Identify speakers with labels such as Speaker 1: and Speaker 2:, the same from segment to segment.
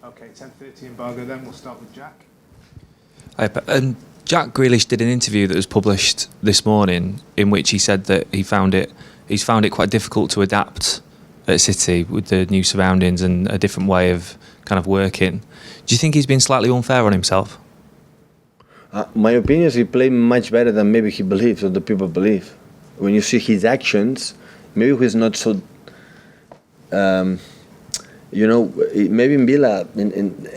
Speaker 1: Okay, 10:30 embargo then. We'll start with Jack.
Speaker 2: And Jack Grealish did an interview that was published this morning in which he said that he's found it quite difficult to adapt at City with the new surroundings and a different way of kind of working. Do you think he's been slightly unfair on himself?
Speaker 3: My opinion is he played much better than maybe he believes or the people believe. When you see his actions, maybe he's not so... maybe in Villa,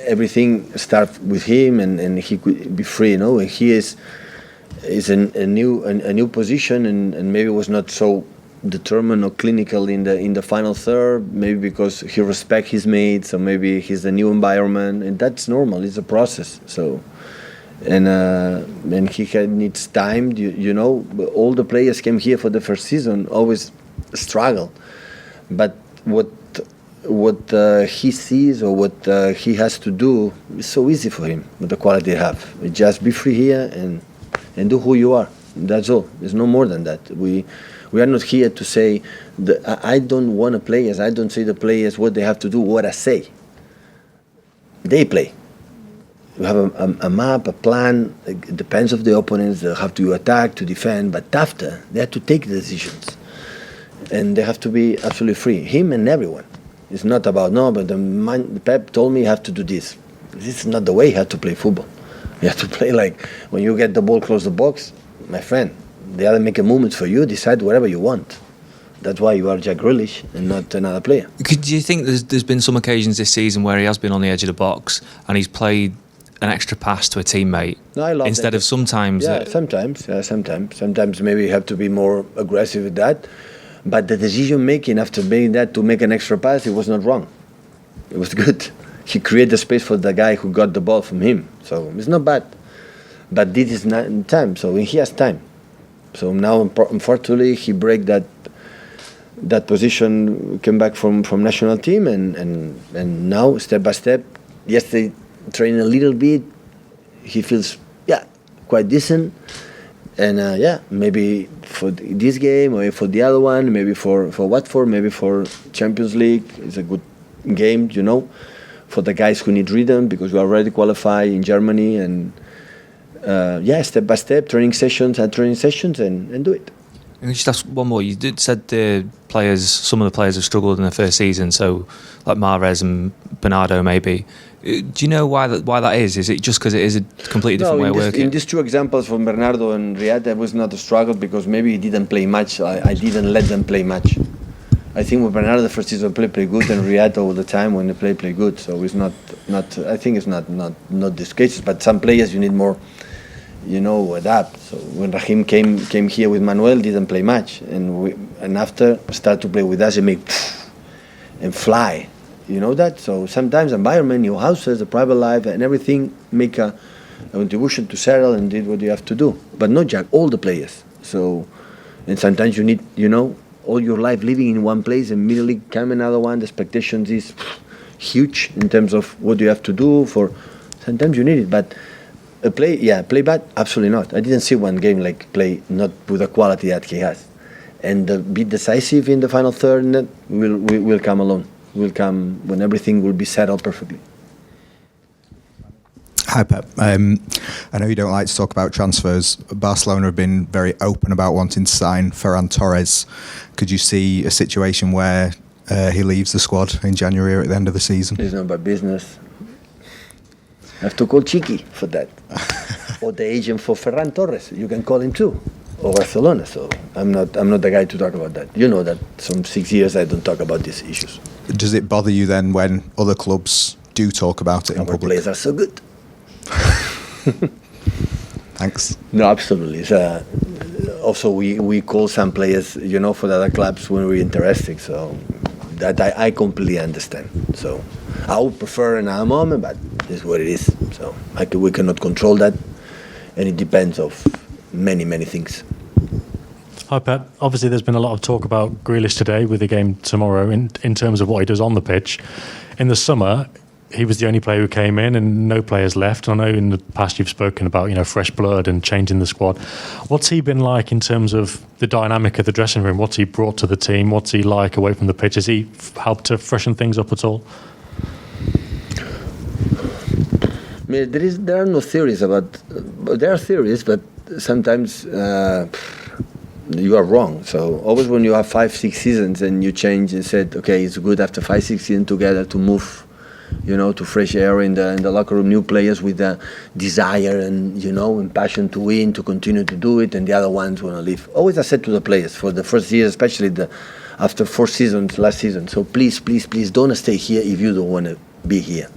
Speaker 3: everything starts with him, and he could be free. And he is a new position, and maybe was not so determined or clinical in the final third. Maybe because he respects his mates, or maybe he's a new environment, and that's normal. It's a process. So, and he needs time. All the players came here for the first season always struggle, but what he sees or what he has to do is so easy for him with the quality he have. Just be free here and do who you are. That's all. There's no more than that. We are not here to say I don't want the players. I don't say the players what they have to do. What I say. They play. We have a map, a plan. It depends of the opponents. They have to attack, to defend. But after they have to take the decisions, and they have to be absolutely free. Him and everyone. It's not about, but the Pep told me you have to do this. This is not the way you have to play football. You have to play like when you get the ball close the box, my friend, the other make a movement for you, decide whatever you want. That's why you are Jack Grealish and not another player.
Speaker 2: Do you think there's been some occasions this season where he has been on the edge of the box and he's played an extra pass to a teammate instead of sometimes?
Speaker 3: Yeah, sometimes. Sometimes maybe you have to be more aggressive with that. But the decision making after making that to make an extra pass, it was not wrong. It was good. He created space for the guy who got the ball from him. So it's not bad. But this is not time. So he has time. So now, unfortunately, he break that position, came back from national team, and now step by step. Yesterday, training a little bit. He feels quite decent. And maybe for this game or for the other one, maybe for Watford, maybe for Champions League, it's a good game, for the guys who need rhythm, because we already qualify in Germany. And step by step, training sessions and do it.
Speaker 2: And just ask one more. You said some of the players have struggled in the first season, so like Mahrez and Bernardo maybe. Do you know why that is? Is it just because it is a completely different way of working?
Speaker 3: In these two examples from Bernardo and Riyad, that was not a struggle because maybe he didn't play much. I didn't let them play much. I think with Bernardo the first season played pretty good, and Riyad all the time when they play good. So it's not. I think it's not these cases. But some players you need more, adapt. So when Raheem came here with Manuel, didn't play much, and after start to play with us and make and fly. You know that? So sometimes environment, your houses, the private life, and everything make a contribution to settle and did what you have to do. But not Jack, all the players. So, and sometimes you need, all your life living in one place and immediately come another one. The expectations is huge in terms of what you have to do. Sometimes you need it, but play bad? Absolutely not. I didn't see one game like play not with the quality that he has. And be decisive in the final third, and will come along. Will come when everything will be settled perfectly.
Speaker 4: Hi Pep. I know you don't like to talk about transfers. Barcelona have been very open about wanting to sign Ferran Torres. Could you see a situation where he leaves the squad in January or at the end of the season?
Speaker 3: It's not about business. I have to call Chiqui for that. Or the agent for Ferran Torres. You can call him too. Or Barcelona. So I'm not the guy to talk about that. You know that some 6 years I don't talk about these issues.
Speaker 4: Does it bother you then when other clubs do talk about it in public?
Speaker 3: Our players are so good.
Speaker 4: Thanks.
Speaker 3: No, absolutely. Also, we call some players, for the other clubs when we're interested. So that I completely understand. So I would prefer another moment, but this is what it is. So we cannot control that, and it depends of many, many things.
Speaker 5: Hi Pep. Obviously there's been a lot of talk about Grealish today with the game tomorrow in terms of what he does on the pitch. In the summer, he was the only player who came in and no players left. I know in the past you've spoken about, fresh blood and changing the squad. What's he been like in terms of the dynamic of the dressing room? What's he brought to the team? What's he like away from the pitch? Has he helped to freshen things up at all?
Speaker 3: mean, there are no theories about. There are theories, but sometimes you are wrong. So always when you have 5-6 seasons and you change and said, okay, it's good after 5-6 seasons together to move, to fresh air in the locker room, new players with the desire and and passion to win, to continue to do it, and the other ones want to leave. Always I said to the players for the first year, especially after 4 seasons last season. So please, please, please don't stay here if you don't want to be here.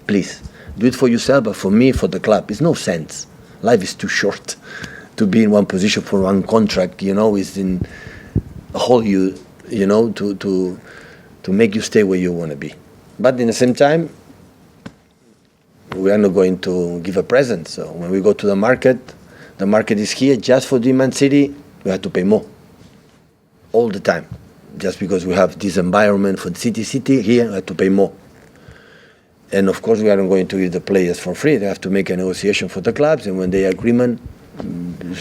Speaker 3: Please do it for yourself, but for me, for the club, it's no sense. Life is too short to be in one position for one contract. Is in a whole to make you stay where you want to be. But in the same time, we are not going to give a present. So when we go to the market is here just for the Man City. We have to pay more all the time, just because we have this environment for City here. We have to pay more. And of course, we aren't going to give the players for free. They have to make a negotiation for the clubs, and when they agreement,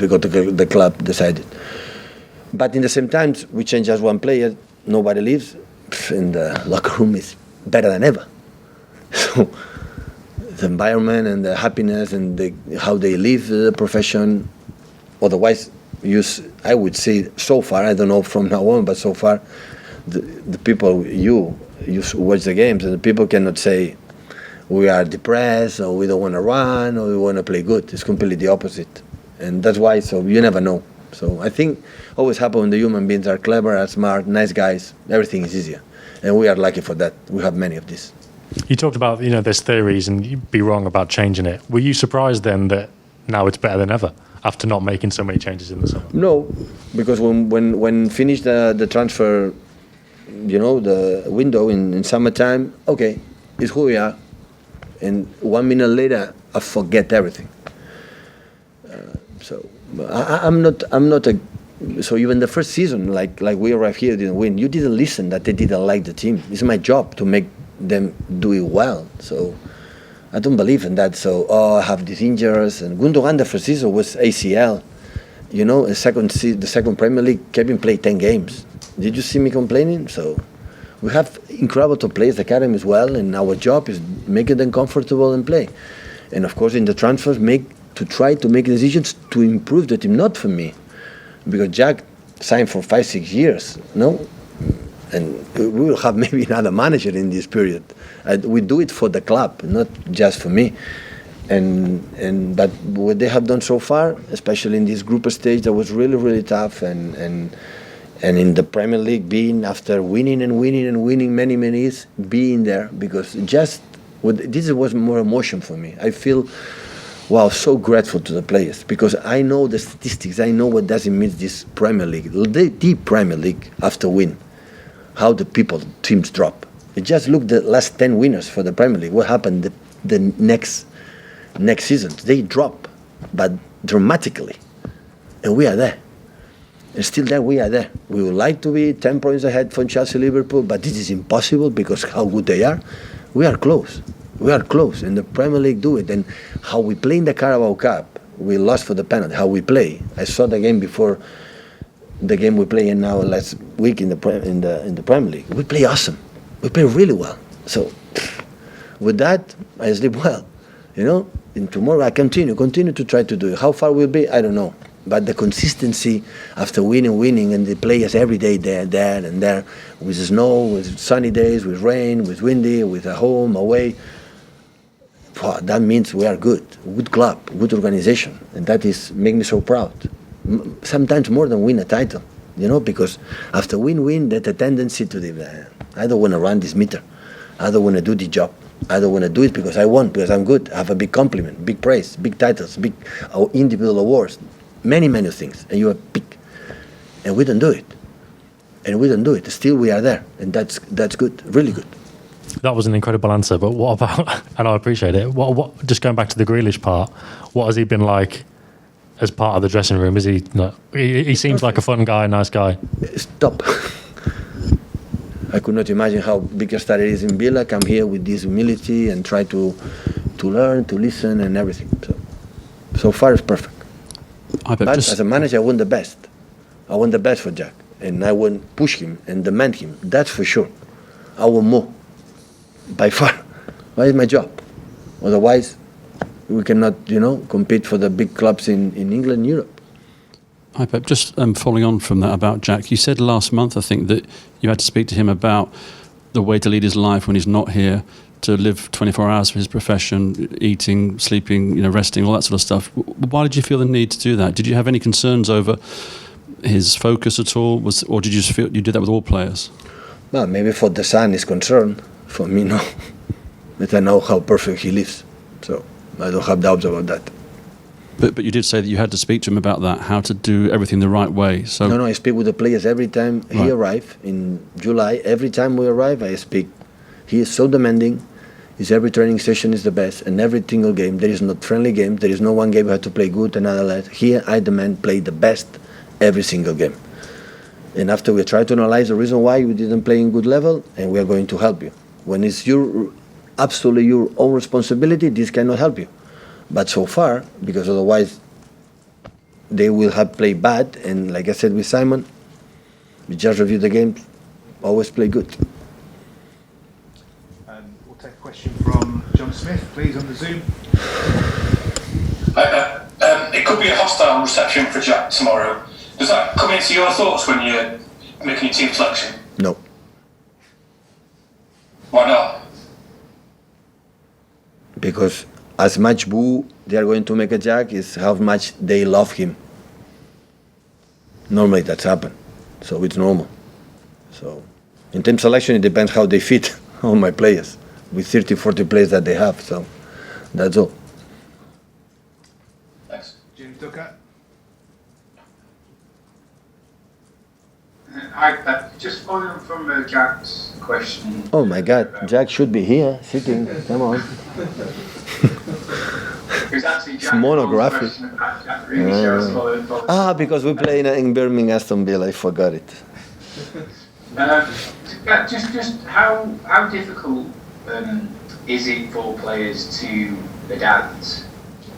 Speaker 3: we got the club decided. But in the same time, we change just one player, nobody leaves, and the locker room is better than ever. So the environment and the happiness and how they live the profession. Otherwise, I would say so far, I don't know from now on, but so far, the people you watch the games, and the people cannot say we are depressed or we don't want to run or we want to play good. It's completely the opposite. And that's why, so you never know. So I think always happen when the human beings are clever, are smart, nice guys, everything is easier. And we are lucky for that. We have many of these.
Speaker 5: You talked about, there's theories and you'd be wrong about changing it. Were you surprised then that now it's better than ever after not making so many changes in the summer?
Speaker 3: No, because when finished the transfer, the window in summertime, okay, it's who we are. And 1 minute later, I forget everything. So I'm not a. So even the first season, like we arrived here, didn't win. You didn't listen that they didn't like the team. It's my job to make them do it well. So I don't believe in that. So I have these injuries. And Gundogan the first season was ACL. The second Premier League, Kevin played 10 games. Did you see me complaining? So we have incredible players, the academy as well, and our job is making them comfortable and play. And of course, in the transfers, try to make decisions to improve the team, not for me. Because Jack signed for 5-6 years, no? And we will have maybe another manager in this period. We do it for the club, not just for me. But what they have done so far, especially in this group stage, that was really, really tough. And in the Premier League, being after winning many years, being there, because this was more emotion for me. I feel, wow, so grateful to the players, because I know the statistics. I know what does it mean this Premier League, the Premier League after win, how the teams drop. Just look the last 10 winners for the Premier League. What happened the next season? They drop, but dramatically, and we are there. And still there, we are there. We would like to be 10 points ahead from Chelsea, Liverpool, but this is impossible because how good they are. We are close. We are close, and the Premier League do it. And how we play in the Carabao Cup, we lost for the penalty. How we play, I saw the game before the game we play in now last week in the Premier League. We play awesome. We play really well. So with that, I sleep well. And tomorrow I continue to try to do it. How far we'll be, I don't know. But the consistency after winning, and the players every day there and there, with snow, with sunny days, with rain, with windy, with a home, away. Wow, that means we are good club, good organization, and that makes me so proud. Sometimes more than win a title, because after win, there's a tendency to I don't want to run this meter, I don't want to do the job, I don't want to do it because I want, because I'm good. I have a big compliment, big praise, big titles, big individual awards. Many things, and you are big, and we don't do it. Still, we are there, and that's good, really good.
Speaker 5: That was an incredible answer. But what about? And I appreciate it. What? Just going back to the Grealish part. What has he been like as part of the dressing room? Is he? He seems like a fun guy, nice guy.
Speaker 3: Stop. I could not imagine how big a star it is in Villa. Come here with this humility and try to learn, to listen, and everything. So far, it's perfect. But as a manager, I want the best. I want the best for Jack. And I want to push him and demand him. That's for sure. I want more. By far. That is my job. Otherwise, we cannot, compete for the big clubs in England and Europe.
Speaker 6: Hi Pep, just following on from that about Jack, you said last month, I think, that you had to speak to him about the way to lead his life when he's not here, to live 24 hours for his profession, eating, sleeping, resting, all that sort of stuff. Why did you feel the need to do that? Did you have any concerns over his focus at all, or did you just feel you did that with all players?
Speaker 3: Well, maybe for the son is concerned. For me, no. But I know how perfect he lives, so I don't have doubts about that.
Speaker 6: But you did say that you had to speak to him about that, how to do everything the right way. So
Speaker 3: No, I speak with the players every time he arrives in July. Every time we arrive, I speak. He is so demanding. His every training session is the best, and every single game. There is no friendly game. There is no one game you have to play good, another less. Here, I demand play the best every single game. And after we try to analyze the reason why we didn't play in good level, and we are going to help you. When it's absolutely your own responsibility, this cannot help you. But so far, because otherwise they will have played bad, and like I said with Simon, we just review the game, always play good.
Speaker 1: We'll take a question from John Smith, please, on the Zoom.
Speaker 7: It could be a hostile reception for Jack tomorrow. Does that come into your thoughts when you're making your team selection?
Speaker 3: No.
Speaker 7: Why not?
Speaker 3: Because as much boo they are going to make a Jack is how much they love him. Normally that's happened, so it's normal. So in team selection, it depends how they fit all my players, with 30, 40 players that they have, so that's all.
Speaker 7: Thanks.
Speaker 1: Jim Ducker.
Speaker 8: Hi, just following on from Jack's question.
Speaker 3: Oh my God, Jack should be here, sitting, come on.
Speaker 8: It's actually Jack's
Speaker 3: monographic.
Speaker 8: question about Jack Grealish, I was following.
Speaker 3: Because we play in Birmingham, Aston Villa, I forgot it.
Speaker 8: Just how difficult is it for players to adapt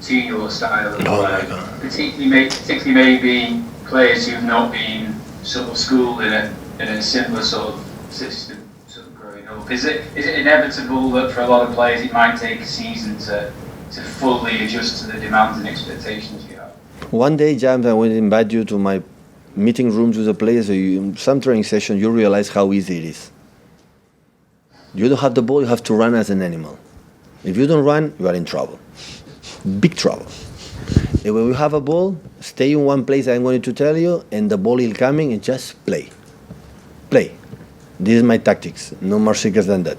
Speaker 8: to your style of play?
Speaker 3: God.
Speaker 8: Particularly maybe players who've not been sort of schooled in a similar sort of system sort of growing up. Is it inevitable that for a lot of players it might take a season to fully adjust to the demands and expectations you have?
Speaker 3: One day, James, I will invite you to my meeting rooms with the players. In some training session, you realize how easy it is. You don't have the ball, you have to run as an animal. If you don't run, you are in trouble. Big trouble. And when you have a ball, stay in one place, I'm going to tell you, and the ball is coming, and just play. Play. This is my tactics. No more secrets than that.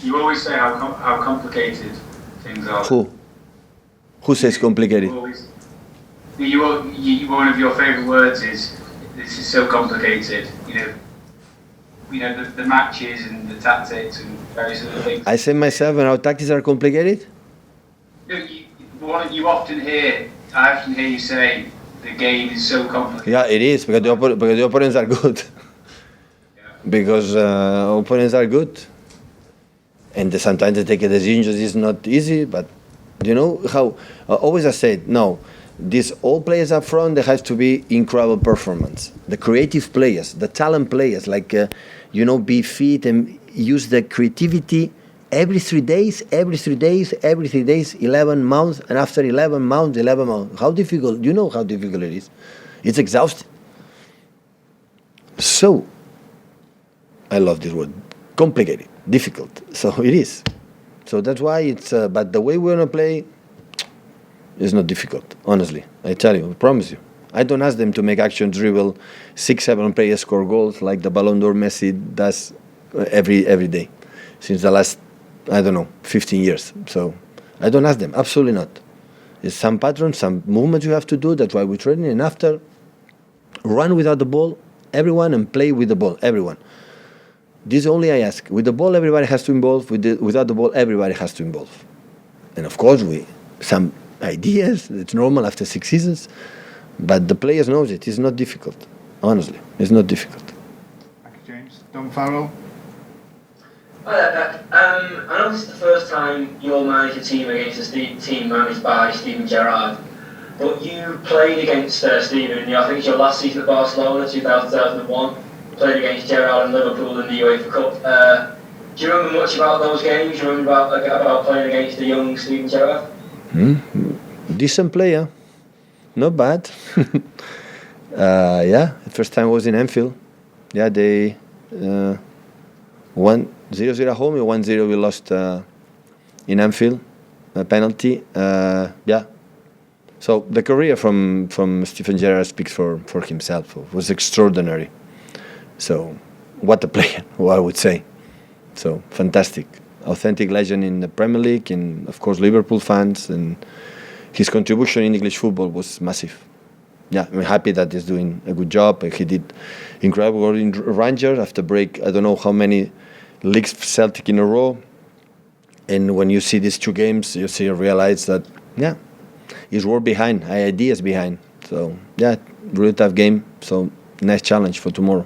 Speaker 8: You always say how complicated things are.
Speaker 3: Who says complicated?
Speaker 8: One of your favourite words is, this is so complicated. The matches and the tactics and various other things.
Speaker 3: I say myself, and our tactics are complicated?
Speaker 8: I often hear you say the game is so complicated.
Speaker 3: Yeah, it is, because the opponents are good.
Speaker 8: Yeah.
Speaker 3: Because opponents are good. And sometimes they take a decision, it's not easy, but you know how, always I said, no, these all players up front, there has to be incredible performance. The creative players, the talent players, like, be fit and use the creativity every 3 days, 11 months, and after 11 months. How difficult, you know how difficult it is. It's exhausting. So, I love this word, complicated, difficult. So it is. So that's why it's, but the way we're going to play is not difficult, honestly. I tell you, I promise you. I don't ask them to make action dribble, 6-7 players score goals like the Ballon d'Or Messi does every day since the last, 15 years. So I don't ask them, absolutely not. It's some patterns, some movements you have to do. That's why we're training. And after, run without the ball, everyone, and play with the ball, everyone. This only I ask. With the ball, everybody has to involve. Without the ball, everybody has to involve. And of course, some ideas. It's normal after 6 seasons. But the players knows it. It's not difficult. Honestly, it's not difficult.
Speaker 1: Thank you, James. Don Farrell.
Speaker 9: Hi there, Pep. I know this is the first time you'll manage a team against a team managed by Steven Gerrard, but you played against Steven, I think it's your last season at Barcelona, 2001, played against Gerrard and Liverpool in the UEFA Cup. Do you remember much about those games? Do you remember about playing against the young Steven Gerrard?
Speaker 3: Decent player, not bad. Yeah, the first time I was in Anfield. Yeah, they 0-0 at home, 1-0 we lost in Anfield, a penalty. Yeah. So the career from Steven Gerrard speaks for himself. It was extraordinary. So what a player, I would say. So fantastic, authentic legend in the Premier League, and of course Liverpool fans, and his contribution in English football was massive. Yeah, I'm happy that he's doing a good job. He did incredible work in Rangers after break. I don't know how many leagues for Celtic in a row. And when you see these 2 games, you realize that, yeah, he's work behind, ideas behind. So, yeah, really tough game. So, nice challenge for tomorrow.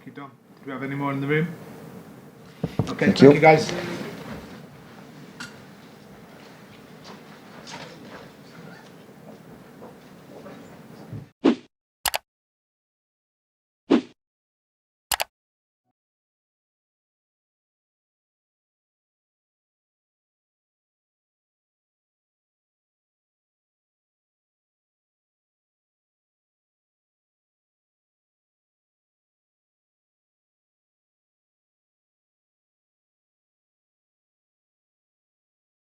Speaker 1: Keep on. Do we have any more in the room? Okay,
Speaker 3: Thank
Speaker 1: thank
Speaker 3: you.
Speaker 1: you guys.